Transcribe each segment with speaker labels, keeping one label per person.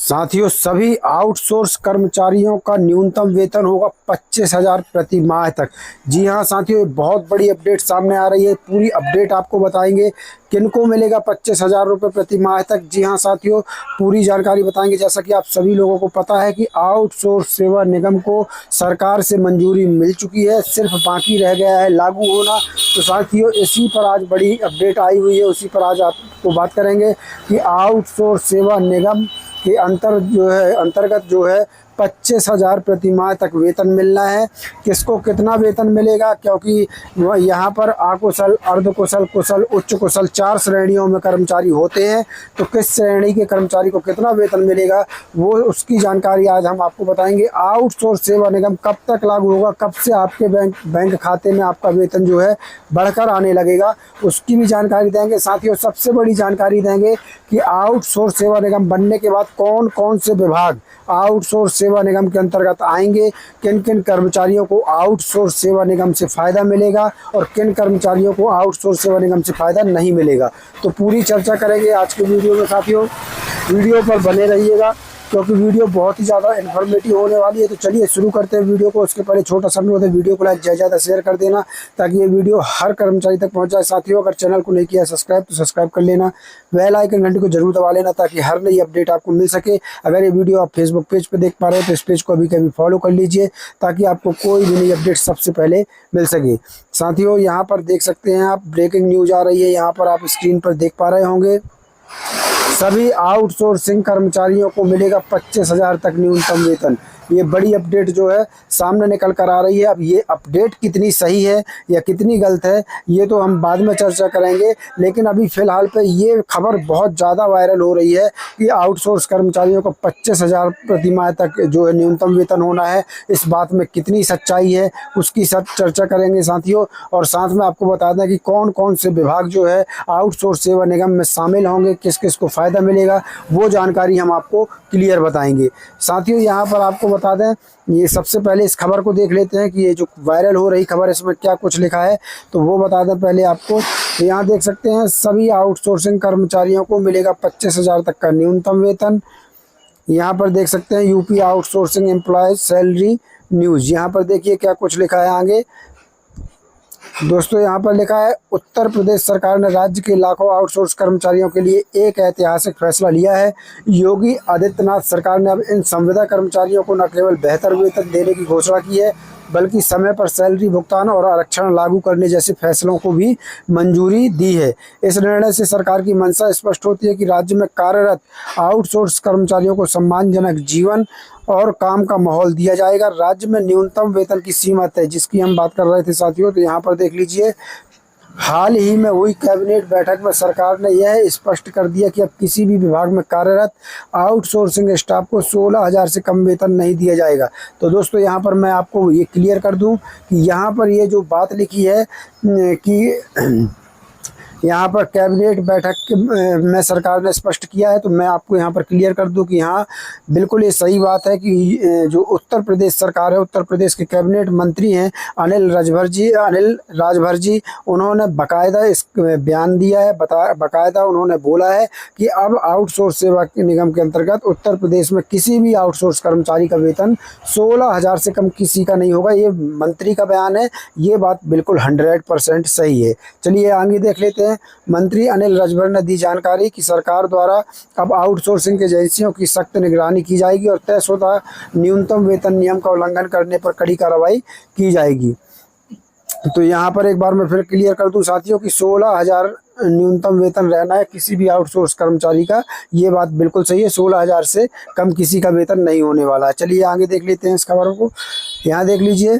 Speaker 1: साथियों, सभी आउटसोर्स कर्मचारियों का न्यूनतम वेतन होगा 25,000 प्रति माह तक। जी हाँ साथियों, बहुत बड़ी अपडेट सामने आ रही है। पूरी अपडेट आपको बताएंगे किनको मिलेगा 25,000 रुपये प्रति माह तक। जी हाँ साथियों, पूरी जानकारी बताएंगे। जैसा कि आप सभी लोगों को पता है कि आउटसोर्स सेवा निगम को सरकार से मंजूरी मिल चुकी है, सिर्फ बाकी रह गया है लागू होना। तो साथियों, इसी पर आज बड़ी अपडेट आई हुई है, उसी पर आज आपको बात करेंगे कि आउटसोर्स सेवा निगम के अंतर्गत जो है 25,000 प्रति माह तक वेतन मिलना है। किसको कितना वेतन मिलेगा, क्योंकि यहाँ पर अकुशल, अर्धकुशल, कुशल, उच्च कुशल 4 श्रेणियों में कर्मचारी होते हैं। तो किस श्रेणी के कर्मचारी को कितना वेतन मिलेगा, वो उसकी जानकारी आज हम आपको बताएंगे। आउटसोर्स सेवा निगम कब तक लागू होगा, कब से आपके बैंक खाते में आपका वेतन जो है बढ़कर आने लगेगा, उसकी भी जानकारी देंगे। साथियों, सबसे बड़ी जानकारी देंगे कि आउटसोर्स सेवा निगम बनने के बाद कौन कौन से विभाग आउटसोर्स सेवा निगम के अंतर्गत आएंगे, किन किन कर्मचारियों को आउटसोर्स सेवा निगम से फ़ायदा मिलेगा और किन कर्मचारियों को आउटसोर्स सेवा निगम से फ़ायदा नहीं मिलेगा। तो पूरी चर्चा करेंगे आज के वीडियो में। साथियों, वीडियो पर बने रहिएगा क्योंकि वीडियो बहुत ही ज़्यादा इन्फॉर्मेटिव होने वाली है। तो चलिए शुरू करते हैं वीडियो को। उसके पहले छोटा सा अनुरोध है, वीडियो को लाइक ज़्यादा शेयर कर देना ताकि ये वीडियो हर कर्मचारी तक पहुंच जाए। साथियों, अगर चैनल को नहीं किया सब्सक्राइब तो सब्सक्राइब कर लेना, बेल आइकन घंटी को जरूर दबा लेना ताकि हर नई अपडेट आपको मिल सके। अगर ये वीडियो आप फेसबुक पेज पर देख पा रहे हो तो इस पेज को अभी फॉलो कर लीजिए ताकि आपको कोई भी नई अपडेट सबसे पहले मिल सके। साथियों, यहाँ पर देख सकते हैं आप, ब्रेकिंग न्यूज़ आ रही है, यहाँ पर आप स्क्रीन पर देख पा रहे होंगे। सभी आउटसोर्सिंग कर्मचारियों को मिलेगा 25,000 तक न्यूनतम वेतन। ये बड़ी अपडेट जो है सामने निकल कर आ रही है। अब ये अपडेट कितनी सही है या कितनी गलत है, ये तो हम बाद में चर्चा करेंगे, लेकिन अभी फ़िलहाल पे ये खबर बहुत ज़्यादा वायरल हो रही है कि आउटसोर्स कर्मचारियों को 25,000 प्रति माह तक जो है न्यूनतम वेतन होना है। इस बात में कितनी सच्चाई है उसकी सब चर्चा करेंगे साथियों। और साथ में आपको बता दें कि कौन कौन से विभाग जो है आउटसोर्स सेवा निगम में शामिल होंगे, किस किस को फ़ायदा मिलेगा, वो जानकारी हम आपको क्लियर बताएंगे। साथियों, यहाँ पर आपको बता दें, ये सबसे पहले इस खबर को देख लेते हैं कि ये जो वायरल हो रही खबर, इसमें क्या कुछ लिखा है, तो वो बता दें पहले आपको। तो यहाँ देख सकते हैं, सभी आउटसोर्सिंग कर्मचारियों को मिलेगा 25,000 तक का न्यूनतम वेतन। यहाँ पर देख सकते हैं, UP outsourcing employees salary news. यहाँ पर देखिए क्या कुछ लिखा है आगे। दोस्तों, यहाँ पर लिखा है, उत्तर प्रदेश सरकार ने राज्य के लाखों आउटसोर्स कर्मचारियों के लिए एक ऐतिहासिक फैसला लिया है। योगी आदित्यनाथ सरकार ने अब इन संविदा कर्मचारियों को न केवल बेहतर वेतन देने की घोषणा की है, बल्कि समय पर सैलरी भुगतान और आरक्षण लागू करने जैसे फैसलों को भी मंजूरी दी है। इस निर्णय से सरकार की मंशा स्पष्ट होती है कि राज्य में कार्यरत आउटसोर्स कर्मचारियों को सम्मानजनक जीवन और काम का माहौल दिया जाएगा। राज्य में न्यूनतम वेतन की सीमा तय, जिसकी हम बात कर रहे थे साथियों। तो यहाँ पर देख लीजिए, हाल ही में हुई कैबिनेट बैठक में सरकार ने यह स्पष्ट कर दिया कि अब किसी भी विभाग में कार्यरत आउटसोर्सिंग स्टाफ को 16,000 से कम वेतन नहीं दिया जाएगा। तो दोस्तों, यहाँ पर मैं आपको ये क्लियर कर दूं कि यहाँ पर ये जो बात लिखी है कि यहाँ पर कैबिनेट बैठक में सरकार ने स्पष्ट किया है, तो मैं आपको यहाँ पर क्लियर कर दूं कि हाँ, बिल्कुल ये सही बात है कि जो उत्तर प्रदेश सरकार है, उत्तर प्रदेश के कैबिनेट मंत्री हैं अनिल राजभर जी, उन्होंने बाकायदा इस बयान दिया है। बाकायदा उन्होंने बोला है कि अब आउटसोर्स सेवा निगम के अंतर्गत उत्तर प्रदेश में किसी भी आउटसोर्स कर्मचारी का वेतन 16,000 से कम किसी का नहीं होगा। ये मंत्री का बयान है, ये बात बिल्कुल 100% सही है। चलिए आगे देख लेते हैं। मंत्री अनिल राजभर ने दी जानकारी कि सरकार द्वारा अब आउटसोर्सिंग एजेंसियों की सख्त निगरानी की जाएगी और तयशुदा न्यूनतम वेतन नियम का उल्लंघन करने पर कड़ी कार्रवाई की जाएगी। तो यहाँ पर एक बार मैं फिर क्लियर कर दूं साथियों कि 16,000 न्यूनतम वेतन रहना है किसी भी आउटसोर्स कर्मचारी का। ये बात बिल्कुल सही है, 16,000 से कम किसी का वेतन नहीं होने वाला है। चलिए आगे देख लेते हैं इस खबरों को। यहाँ देख लीजिए,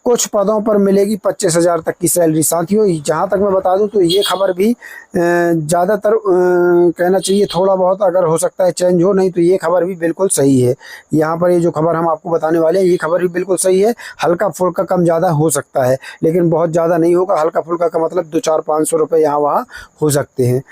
Speaker 1: कुछ पदों पर मिलेगी 25,000 तक की सैलरी। साथियों, जहां तक मैं बता दूं तो ये खबर भी ज़्यादातर कहना चाहिए, थोड़ा बहुत अगर हो सकता है चेंज हो, नहीं तो ये खबर भी बिल्कुल सही है। यहाँ पर ये जो खबर हम आपको बताने वाले हैं, ये खबर भी बिल्कुल सही है। हल्का फुल्का कम ज़्यादा हो सकता है, लेकिन बहुत ज़्यादा नहीं होगा। हल्का फुल्का का मतलब 200-400-500 रुपये यहाँ वहाँ हो सकते हैं।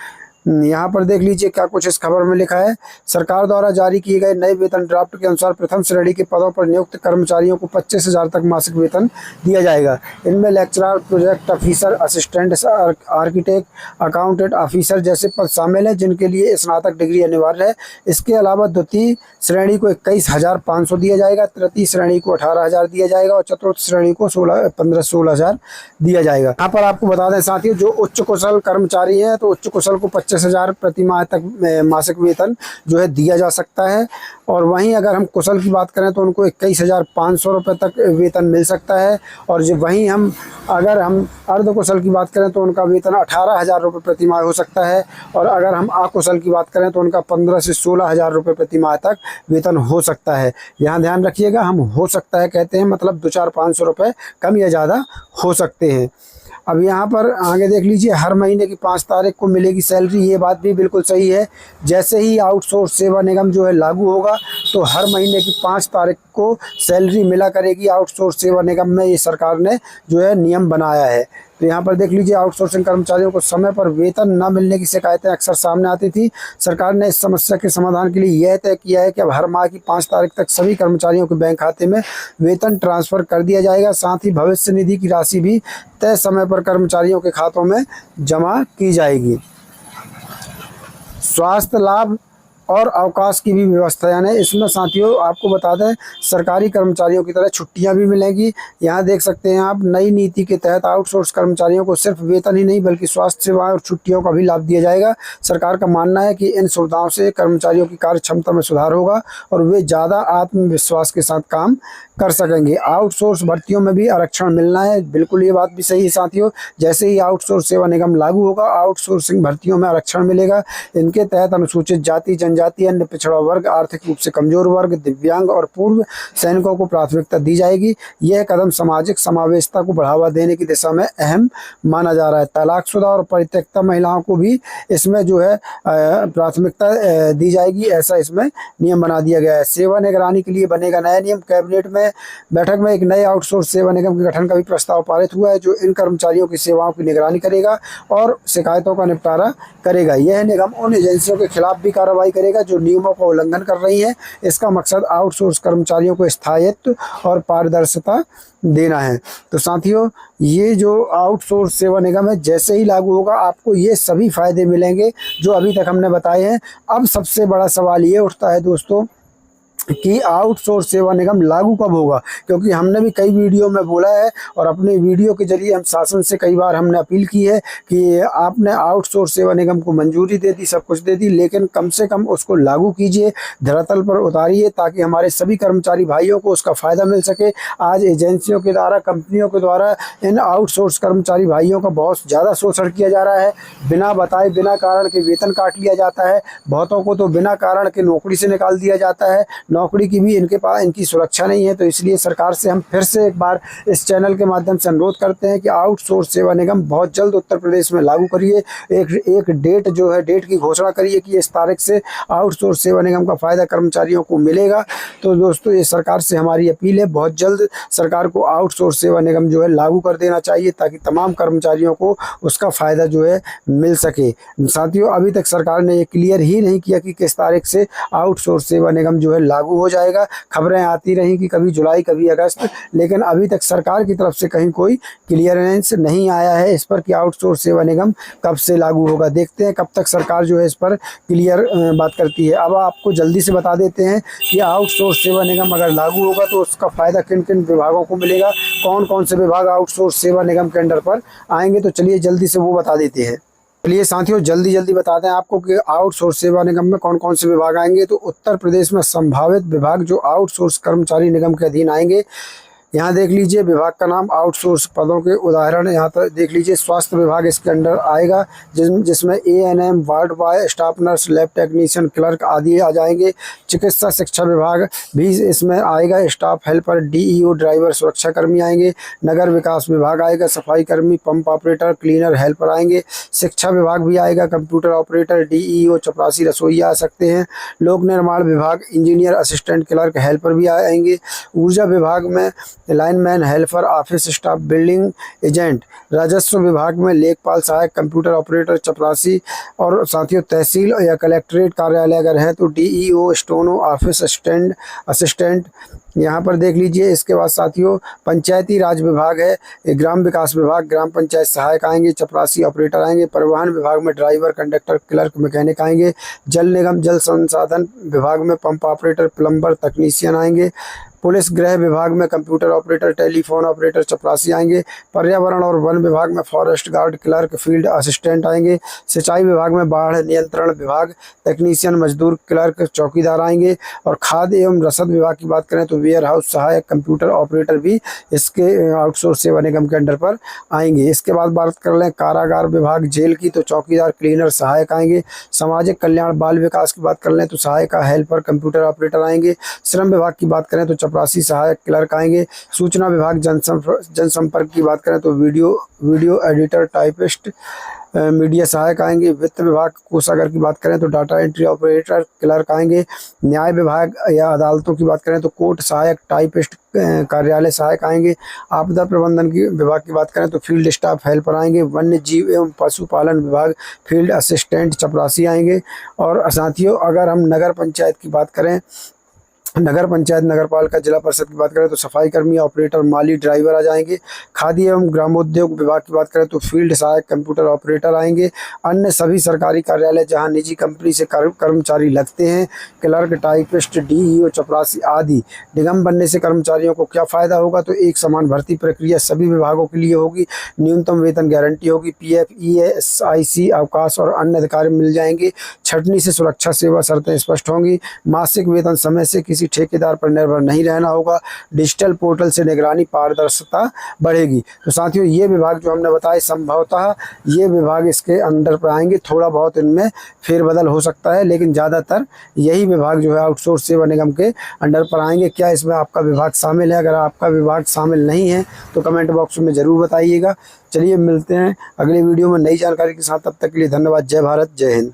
Speaker 1: यहाँ पर देख लीजिए क्या कुछ इस खबर में लिखा है। सरकार द्वारा जारी किए गए नए वेतन ड्राफ्ट के अनुसार प्रथम श्रेणी के पदों पर नियुक्त कर्मचारियों को 25,000 तक मासिक वेतन दिया जाएगा। इनमें lecturer, project officer, assistant architect, accountant officer जैसे पद शामिल हैं, जिनके लिए स्नातक डिग्री अनिवार्य है। इसके अलावा द्वितीय श्रेणी को 21,500 दिया जाएगा, तृतीय श्रेणी को 18,000 दिया जाएगा और चतुर्थ श्रेणी को 16,000 दिया जाएगा। यहाँ पर आपको बता दें साथियों, जो उच्च कुशल कर्मचारी हैं तो उच्च कुशल को 25,000 प्रति माह तक मासिक वेतन जो है दिया जा सकता है। और वहीं अगर हम कुशल की बात करें तो उनको 21,500 रुपये तक वेतन मिल सकता है। और जो वहीं अगर हम अर्ध कुशल की बात करें तो उनका वेतन 18,000 रुपये प्रति माह हो सकता है। और अगर हम अकुशल की बात करें तो उनका 15 से 16,000 रुपये प्रति माह तक वेतन हो सकता है। यहाँ ध्यान रखिएगा, हम हो सकता है कहते हैं, मतलब 2-4-500 रुपये कम या ज़्यादा हो सकते हैं। अब यहाँ पर आगे देख लीजिए, हर महीने की 5 तारीख को मिलेगी सैलरी। ये बात भी बिल्कुल सही है। जैसे ही आउटसोर्स सेवा निगम जो है लागू होगा तो हर महीने की 5 तारीख को सैलरी मिला करेगी। आउटसोर्स सेवा निगम में ये सरकार ने जो है नियम बनाया है। तो यहाँ पर देख लीजिए, आउटसोर्सिंग कर्मचारियों को समय पर वेतन न मिलने की शिकायतें अक्सर सामने आती थी। सरकार ने इस समस्या के समाधान के लिए यह तय किया है कि अब हर माह की 5 तारीख तक सभी कर्मचारियों के बैंक खाते में वेतन ट्रांसफ़र कर दिया जाएगा। साथ ही भविष्य निधि की राशि भी तय समय पर कर्मचारियों के खातों में जमा की जाएगी। स्वास्थ्य लाभ और अवकाश की भी व्यवस्था, यानी इसमें साथियों आपको बता दें, सरकारी कर्मचारियों की तरह छुट्टियां भी मिलेंगी। यहाँ देख सकते हैं आप, नई नीति के तहत आउटसोर्स कर्मचारियों को सिर्फ वेतन ही नहीं बल्कि स्वास्थ्य सेवाएं और छुट्टियों का भी लाभ दिया जाएगा। सरकार का मानना है कि इन सुविधाओं से कर्मचारियों की कार्य क्षमता में सुधार होगा और वे ज़्यादा आत्मविश्वास के साथ काम कर सकेंगे। आउटसोर्स भर्तियों में भी आरक्षण मिलना है, बिल्कुल ये बात भी सही है साथियों। जैसे ही आउटसोर्स सेवा निगम लागू होगा, आउटसोर्सिंग भर्तियों में आरक्षण मिलेगा। इनके तहत अनुसूचित जाति, जनजाति, अन्य पिछड़ा वर्ग, आर्थिक रूप से कमजोर वर्ग, दिव्यांग और पूर्व सैनिकों को प्राथमिकता दी जाएगी। यह कदम सामाजिक समावेशिता को बढ़ावा देने की दिशा में अहम माना जा रहा है। तलाकशुदा और परित्यक्ता महिलाओं को भी इसमें जो है प्राथमिकता दी जाएगी, ऐसा इसमें नियम बना दिया गया है। सेवा निगरानी के लिए बनेगा नया नियम। कैबिनेट में बैठक में एक नए आउटसोर्स सेवा निगम के गठन का भी प्रस्ताव पारित हुआ है, जो इन कर्मचारियों की सेवाओं की निगरानी करेगा और शिकायतों का निपटारा करेगा। यह निगम उन एजेंसियों के खिलाफ भी कार्रवाई करेगा जो नियमों का उल्लंघन कर रही हैं। इसका मकसद आउटसोर्स कर्मचारियों को स्थायित्व और पारदर्शिता देना है। तो साथियों, ये जो आउटसोर्स सेवा निगम है जैसे ही लागू होगा आपको ये सभी फायदे मिलेंगे जो अभी तक हमने बताए हैं। अब सबसे बड़ा सवाल ये उठता है दोस्तों कि आउटसोर्स सेवा निगम लागू कब होगा, क्योंकि हमने भी कई वीडियो में बोला है और अपने वीडियो के जरिए हम शासन से कई बार हमने अपील की है कि आपने आउटसोर्स सेवा निगम को मंजूरी दे दी, सब कुछ दे दी, लेकिन कम से कम उसको लागू कीजिए, धरातल पर उतारिए, ताकि हमारे सभी कर्मचारी भाइयों को उसका फ़ायदा मिल सके। आज एजेंसियों के द्वारा, कंपनियों के द्वारा इन आउटसोर्स कर्मचारी भाइयों का बहुत ज़्यादा शोषण किया जा रहा है। बिना बताए, बिना कारण के वेतन काट लिया जाता है। बहुतों को तो बिना कारण के नौकरी से निकाल दिया जाता है। नौकरी की भी इनके पास इनकी सुरक्षा नहीं है। तो इसलिए सरकार से हम फिर से एक बार इस चैनल के माध्यम से अनुरोध करते हैं कि आउटसोर्स सेवा निगम बहुत जल्द उत्तर प्रदेश में लागू करिए। एक डेट जो है, डेट की घोषणा करिए कि इस तारीख से आउटसोर्स सेवा निगम का फ़ायदा कर्मचारियों को मिलेगा। तो दोस्तों, ये सरकार से हमारी अपील है, बहुत जल्द सरकार को आउटसोर्स सेवा निगम जो है लागू कर देना चाहिए, ताकि तमाम कर्मचारियों को उसका फ़ायदा जो है मिल सके। साथियों, अभी तक सरकार ने ये क्लियर ही नहीं किया कि किस तारीख से आउटसोर्स सेवा निगम जो है लागू हो जाएगा। खबरें आती रहीं कि कभी जुलाई, कभी अगस्त, लेकिन अभी तक सरकार की तरफ से कहीं कोई क्लियरेंस नहीं आया है इस पर कि आउटसोर्स सेवा निगम कब से लागू होगा। देखते हैं कब तक सरकार जो है इस पर क्लियर बात करती है। अब आपको जल्दी से बता देते हैं कि आउटसोर्स सेवा निगम अगर लागू होगा तो उसका फ़ायदा किन किन विभागों को मिलेगा, कौन कौन से विभाग आउटसोर्स सेवा निगम के अंडर पर आएंगे। तो चलिए जल्दी से वो बता देते हैं। चलिए साथियों, जल्दी बता दें आपको कि आउटसोर्स सेवा निगम में कौन कौन से विभाग आएंगे। तो उत्तर प्रदेश में संभावित विभाग जो आउटसोर्स कर्मचारी निगम के अधीन आएंगे, यहाँ देख लीजिए विभाग का नाम, आउटसोर्स पदों के उदाहरण यहाँ पर देख लीजिए। स्वास्थ्य विभाग इसके अंडर आएगा, जिसमें ANM, ward boy, staff nurse, lab technician, clerk आदि आ जाएंगे। चिकित्सा शिक्षा विभाग भी इसमें आएगा, स्टाफ हेल्पर, DEO, ड्राइवर, सुरक्षाकर्मी आएंगे। नगर विकास विभाग आएगा, सफाई कर्मी, पंप ऑपरेटर, क्लीनर, हेल्पर आएंगे। शिक्षा विभाग भी आएगा, कंप्यूटर ऑपरेटर, DEO, चपरासी, रसोईया आ सकते हैं। लोक निर्माण विभाग, इंजीनियर, असिस्टेंट, क्लर्क, हेल्पर भी आएंगे। ऊर्जा विभाग में lineman, helper, office staff, building agent. राजस्व विभाग में लेखपाल, सहायक कंप्यूटर ऑपरेटर, चपरासी और साथियों तहसील या कलेक्ट्रेट कार्यालय अगर है तो डीईओ, स्टोनो, ऑफिस असिस्टेंट यहाँ पर देख लीजिए। इसके बाद साथियों पंचायती राज विभाग है, ग्राम विकास विभाग, ग्राम पंचायत सहायक आएंगे, चपरासी ऑपरेटर आएंगे। परिवहन विभाग में ड्राइवर, कंडक्टर, क्लर्क, मैकेनिक आएंगे। जल निगम जल संसाधन विभाग में पंप ऑपरेटर, प्लम्बर, तकनीशियन आएंगे। पुलिस गृह विभाग में कंप्यूटर ऑपरेटर, टेलीफोन ऑपरेटर, चपरासी आएंगे। पर्यावरण और वन विभाग में forest guard, clerk, field assistant आएंगे। सिंचाई विभाग में बाढ़ नियंत्रण विभाग, टेक्नीशियन, मजदूर, क्लर्क, चौकीदार आएंगे। और खाद्य एवं रसद विभाग की बात करें तो वेयर हाउस सहायक, कंप्यूटर ऑपरेटर भी इसके आउटसोर्स सेवा निगम के अंडर पर आएंगे। इसके बाद बात कर लें कारागार विभाग जेल की तो चौकीदार, क्लीनर, सहायक आएंगे। सामाजिक कल्याण बाल विकास की बात कर लें तो सहायक, हेल्पर, कंप्यूटर ऑपरेटर आएंगे। श्रम विभाग की बात करें तो चपरासी, सहायक, क्लर्क आएंगे। सूचना विभाग जनसंपर्क की बात करें तो वीडियो एडिटर, टाइपिस्ट, मीडिया सहायक आएंगे। वित्त विभाग कोषागार की बात करें तो डाटा एंट्री ऑपरेटर, क्लर्क आएंगे। न्याय विभाग या अदालतों की बात करें तो कोर्ट सहायक, टाइपिस्ट, कार्यालय सहायक आएंगे। आपदा प्रबंधन की विभाग की बात करें तो फील्ड स्टाफ, हेल्पर आएंगे। वन्य जीव एवं पशुपालन विभाग फील्ड असिस्टेंट, चपरासी आएंगे। और साथियों अगर हम नगर पंचायत की बात करें, नगर पंचायत, नगरपालिका, जिला परिषद की बात करें तो सफाई कर्मी, ऑपरेटर, माली, ड्राइवर आ जाएंगे। खाद्य एवं ग्रामोद्योग विभाग की बात करें तो फील्ड सहायक, कंप्यूटर ऑपरेटर आएंगे। अन्य सभी सरकारी कार्यालय जहां निजी कंपनी से कर्मचारी लगते हैं, क्लर्क, टाइपिस्ट, डीईओ, चपरासी आदि। निगम बनने से कर्मचारियों को क्या फ़ायदा होगा तो एक समान भर्ती प्रक्रिया सभी विभागों के लिए होगी। न्यूनतम वेतन गारंटी होगी। पीएफ, ईएसआईसी, अवकाश और अन्य अधिकार मिल जाएंगे। छटनी से सुरक्षा सेवा शर्तें स्पष्ट होंगी। मासिक वेतन समय से किसी ठेकेदार पर निर्भर नहीं रहना होगा। डिजिटल पोर्टल से निगरानी, पारदर्शिता बढ़ेगी। तो साथियों ये विभाग जो हमने बताए संभवतः ये विभाग इसके अंडर पर आएंगे। थोड़ा बहुत इनमें फेरबदल हो सकता है लेकिन ज़्यादातर यही विभाग जो है आउटसोर्स सेवा निगम के अंडर पर आएंगे। क्या इसमें आपका विभाग शामिल है? अगर आपका विभाग शामिल नहीं है तो कमेंट बॉक्स में ज़रूर बताइएगा। चलिए मिलते हैं अगले वीडियो में नई जानकारी के साथ। तब तक के लिए धन्यवाद। जय भारत, जय हिंद।